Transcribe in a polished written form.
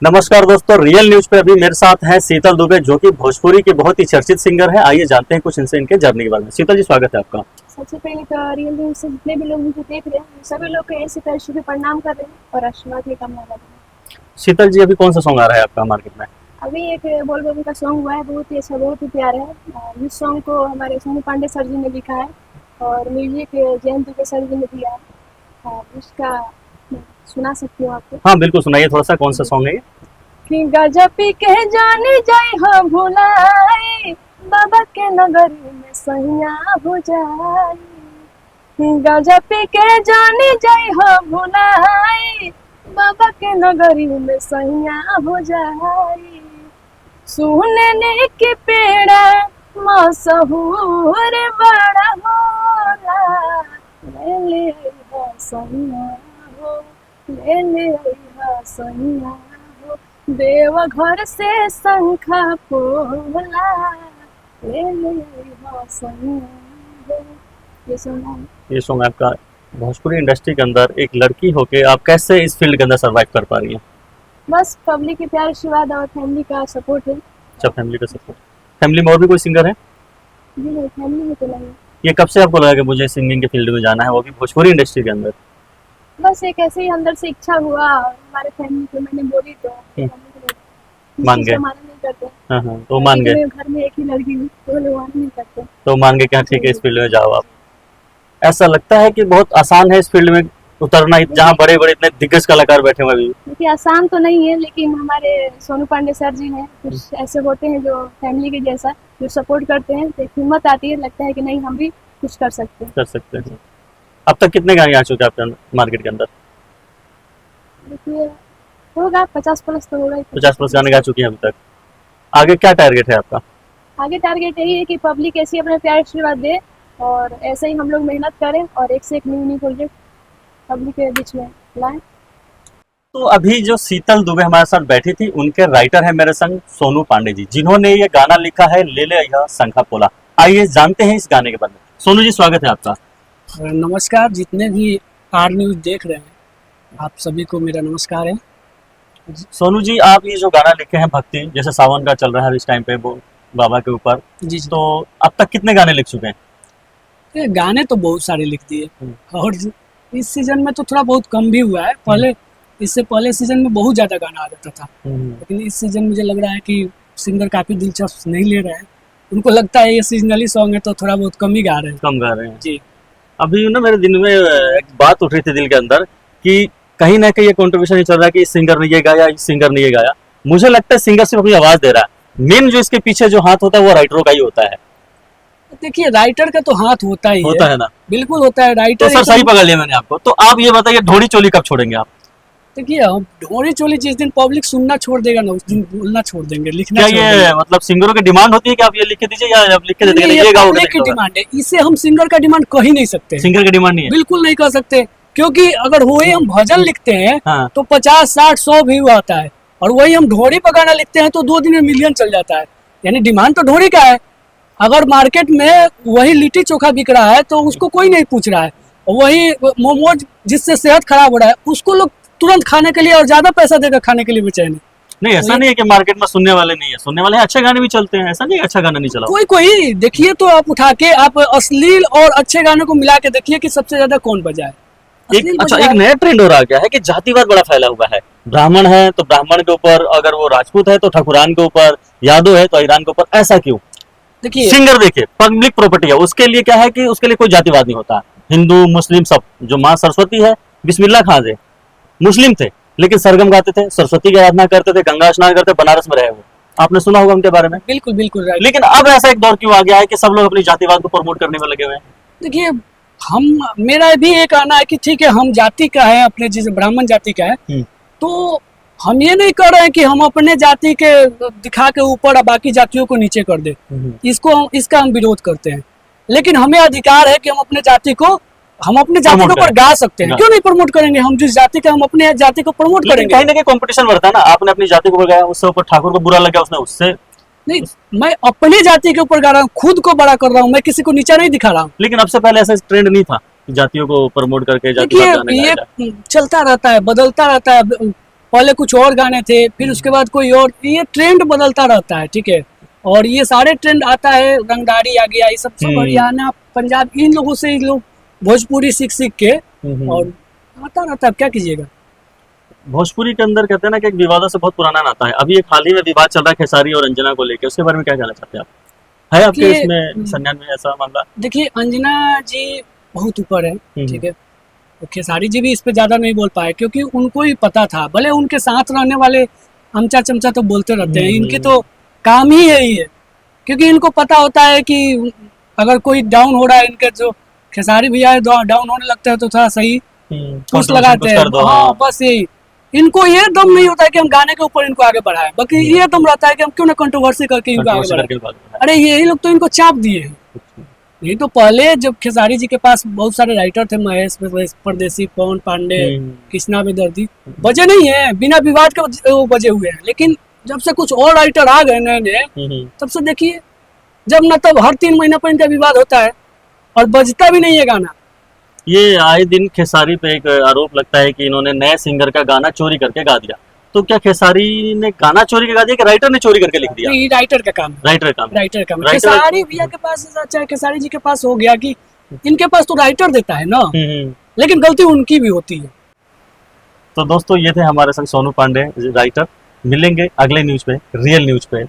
नमस्कार दोस्तों, real news पे अभी मेरे साथ हैं शीतल दुबे, जो कि भोजपुरी के बहुत ही चर्चित सिंगर है। आइए जानते हैं कुछ इनसे इनके जर्नी के बारे में। शीतल जी, स्वागत है आपका। सबसे पहले तो रियल न्यूज से जितने भी लोग मुझे देख रहे हैं सभी लोग को ऐसे तरह से प्रणाम कर रहे हैं और आशीर्वाद की कामना कर रहे हैं। शीतल जी, अभी कौन सा सॉन्ग आ रहा है आपका मार्केट में? अभी एक बोल बम का सॉन्ग हुआ है, बहुत ही अच्छा, बहुत ही प्यारा है। इस सॉन्ग को हमारे सोनू पांडे सर जी ने लिखा है और म्यूजिक जयंत दुबे सर जी ने दिया है। उसका मैं सुना सकती हूँ आपको। हाँ बिल्कुल, सुनाइए थोड़ा सा, कौन सा सॉन्ग है ये? कि गाजा पी के जाने जाए हो भुलाए, बाबा के नगर में सैया हो जाए। गाजा पी के जाने जाए हो भुलाए, बाबा के नगरी में सैया हो जाए। सुनने के पेड़ा मशहूर बड़ा होला, ले ले अइहा सैया हो, ले ले अइहा सैया हो। देवघर से शंखा पोला, ले ले अइहा सैया हो। ये सुना है। ये सॉन्ग आपका भोजपुरी इंडस्ट्री के अंदर एक लड़की होके आप कैसे इस फील्ड के अंदर सर्वाइव कर पा रही हैं? बस पब्लिक के प्यार आशीर्वाद और फैमिली का सपोर्ट है। अच्छा, फैमिली का सपोर्ट। फैमिली में और भी कोई सिंगर है? जी नहीं, फैमिली में तो नहीं। ये कब से आपको लगा कि मुझे सिंगिंग के फील्ड में जाना है, वो भी भोजपुरी इंडस्ट्री के अंदर? बस एक ऐसे ही अंदर से इच्छा हुआ और हमारे फैमिली को मैंने बोली तो मान गए। माना नहीं करते। हाँ हाँ, तो मान गए। घर में एक ही लड़की हूँ तो लोग माना नहीं करते। तो मान गए कि हाँ ठीक है, इस फील्ड में जाओ आप। ऐसा लगता है कि बहुत आसान है इस फील्ड में उतरना, जहाँ बड़े बड़े इतने दिग्गज कलाकार बैठे हुए अभी? देखिए, आसान तो नहीं है, लेकिन हमारे सोनू पांडे सर जी हैं, कुछ ऐसे होते हैं जो फैमिली के जैसा जो सपोर्ट करते हैं, तो एक हिम्मत आती है, लगता है कि नहीं हम भी कुछ कर सकते हैं। कर सकते हैं। अब तक कितने गाने आ चुके हैं आपके मार्केट के अंदर? देखिए, होगा 50 प्लस तो होगा ही। 50 प्लस गाने गा चुकी हैं अभी तक। आगे क्या टारगेट है आपका? आगे टारगेट यही है कि पब्लिक ऐसे ही अपना प्यार आशीर्वाद दे और ऐसे ही हम लोग मेहनत करें और एक से एक न्यू न्यू प्रोजेक्ट पब्लिक के बीच में लाएं। तो अभी जो शीतल दुबे हमारे साथ बैठी थी, उनके राइटर है मेरे संग सोनू पांडे जी, जिन्होंने ये गाना लिखा है ले ले अइहा शंखा पोला। आइए जानते हैं इस गाने के बारे में। सोनू जी, स्वागत है आपका। नमस्कार, जितने भी आर न्यूज देख रहे हैं आप सभी को मेरा नमस्कार है। सोनू जी, आप ये जो गाना लिखे हैं भक्ति, जैसे सावन का चल रहा है इस टाइम पे, वो बाबा के ऊपर, जी तो अब तक कितने गाने लिख चुके हैं? ये गाने तो बहुत सारे लिख दिए और इस सीजन में तो थोड़ा बहुत कम भी हुआ है। पहले इससे पहले सीजन में बहुत ज़्यादा गाना आ जाता था, लेकिन इस सीजन मुझे लग रहा है कि सिंगर काफ़ी दिलचस्प नहीं ले रहे हैं। उनको लगता है ये सीजनली सॉन्ग है तो थोड़ा बहुत कम ही गा रहे हैं। कम गा रहे हैं जी। अभी ना मेरे दिन में एक बात उठ रही थी दिल के अंदर कि कहीं ना कहीं ये कंट्रीब्यूशन नहीं चल रहा है कि इस सिंगर ने ये गाया, इस सिंगर ने ये गाया। मुझे लगता है सिंगर सिर्फ अपनी आवाज दे रहा है, मेन जो इसके पीछे जो हाथ होता है वो राइटरों का ही होता है। देखिए, राइटर का तो हाथ होता ही होता है ना? बिल्कुल होता है। राइटर तो सर सही पकड़ लिया मैंने आपको। तो आप ये बताइए, ढोड़ी चोली कब छोड़ेंगे आप? देखिए, हम ढोरी चोली जिस दिन पब्लिक सुनना छोड़ देगा ना, उस दिन बोलना छोड़ देंगे, लिखना क्या छोड़ ये देंगे। मतलब सिंगरों की डिमांड होती है कि आप ये लिख के दीजिए, या आप लिख के देते हैं नहीं, ये गाओगे? पब्लिक की डिमांड है, इसे हम सिंगर का डिमांड कह ही नहीं सकते। सिंगर की डिमांड नहीं है? बिल्कुल नहीं कर सकते, क्योंकि अगर वही हम भजन लिखते हैं हाँ। तो 50, 60, 100 व्यू आता है, और वही हम ढोरी पर गाना लिखते हैं तो 2 दिन में मिलियन चल जाता है। यानी डिमांड तो ढोरी का है। अगर मार्केट में वही लिट्टी चोखा बिक रहा है तो उसको कोई नहीं पूछ रहा है, वही मोमोज जिससे सेहत खराब हो रहा है उसको लोग तुरंत खाने के लिए और ज्यादा पैसा देकर खाने के लिए बेचैन है। नहीं, ऐसा नहीं है कि मार्केट में सुनने वाले नहीं है, सुनने वाले हैं, अच्छे गाने भी चलते हैं। ऐसा नहीं है अच्छा गाना नहीं चला। कोई कोई देखिए, तो आप उठा के आप अश्लील और अच्छे गानों को मिला के देखिए कि सबसे ज्यादा कौन बजाए। एक नया ट्रेंड हो रहा क्या है कि जातिवाद बड़ा फैला हुआ है। ब्राह्मण है तो ब्राह्मण के ऊपर, अगर वो राजपूत है तो ठाकुरान के ऊपर, यादव है तो ईरान के ऊपर। ऐसा क्यों? देखिए, सिंगर देखिए, पब्लिक प्रॉपर्टी है, उसके लिए क्या है कि उसके लिए कोई जातिवाद नहीं होता। हिंदू मुस्लिम सब, जो माँ सरस्वती है, बिस्मिल्लाह खां जी मुस्लिम थे लेकिन सरगम गाते थे, सरस्वती की आराधना करते थे, गंगा स्नान करते, बनारस में रहे वो, आपने सुना होगा उनके बारे में। बिल्कुल बिल्कुल राइट। लेकिन अब ऐसा एक दौर क्यों आ गया है कि सब लोग अपनी जातिवाद को प्रमोट करने में लगे हुए हैं? देखिए, मेरा भी ये कहना है कि ठीक है, हम जाति का है, अपने जैसे ब्राह्मण जाति का है, तो हम ये नहीं कर रहे हैं कि हम अपने जाति के दिखा के ऊपर और बाकी जातियों को नीचे कर दे। इसका हम विरोध करते हैं, लेकिन हमें अधिकार है कि हम अपने जाति को ऊपर गा सकते हैं। क्यों नहीं प्रमोट करेंगे? हम जिस जाति का, हम अपने जाति को प्रमोट करेंगे। कहीं ना कहीं कंपटीशन बढ़ता है ना। आपने अपनी जाति को गाया, उससे ऊपर ठाकुर को बुरा लगा, उसने उससे नहीं, मैं अपनी जाति के ऊपर गा रहा हूँ, खुद को बड़ा कर रहा हूँ, मैं किसी को नीचा नहीं दिखा रहा हूँ। लेकिन अब से पहले ऐसा ट्रेंड नहीं था जातियों को प्रमोट करके जातिवाद गाने गाया जाए। चलता रहता है, बदलता रहता है। पहले कुछ और गाने थे, फिर उसके बाद कोई और, ये ट्रेंड बदलता रहता है, ठीक है। और ये सारे ट्रेंड आता है, रंगदारी आ गया, ये सब सब हरियाणा पंजाब, इन लोगों से इन लोग भोजपुरी सीख के और आता रहता है, क्या कीजिएगा। भोजपुरी के अंदर कहते हैं ना कि एक विवादों से बहुत पुराना नाता है। अभी एक हाल ही में विवाद चल रहा है खेसारी और अंजना को लेकर, उसके बारे में क्या कहना चाहते हैं आप? है आपके देखिए, इसमें संज्ञान में ऐसा मामला? देखिए अंजना जी बहुत ऊपर है, ठीक है। तो खेसारी जी भी इस पे ज्यादा नहीं बोल पाए, क्योंकि उनको ही पता था, भले उनके साथ रहने वाले अमचा चमचा तो बोलते रहते हैं, इनके तो काम ही यही है, क्योंकि इनको पता होता है कि अगर कोई डाउन हो रहा है, इनके जो खेसारी भैया है डाउन होने लगता है तो थोड़ा सही पुश लगाते हैं, हाँ बस यही। इनको ये दम नहीं होता है कि हम गाने के ऊपर इनको आगे बढ़ाएं, बाकी ये दम रहता है कि हम क्यों ना कंट्रोवर्सी करके इनको आगे बढ़ाएं। अरे यही लोग तो इनको चाप दिए हैं। नहीं तो पहले जब खेसारी जी के पास बहुत सारे राइटर थे, महेश परदेसी, पवन पांडे, कृष्णा बेदर्दी, बजे नहीं है, बिना विवाद के वो बजे हुए हैं। लेकिन जब से कुछ और राइटर आ गए नए नए, तब से देखिए जब न तब हर 3 महीने पर इनका विवाद होता है और बजता भी नहीं है गाना। ये आए दिन खेसारी पे एक आरोप लगता है कि इन्होंने नए सिंगर का गाना चोरी करके गा दिया। तो क्या खेसारी ने गाना चोरी के गा दिया कि राइटर ने चोरी करके लिख दिया? नहीं, राइटर का काम है, राइटर का काम। खेसारी भैया के पास, चाहे खेसारी जी के पास हो गया कि इनके पास तो राइटर देता है ना, लेकिन गलती उनकी भी होती है। तो दोस्तों ये थे हमारे संग सोनू पांडे राइटर। मिलेंगे अगले न्यूज पे, रियल न्यूज पे।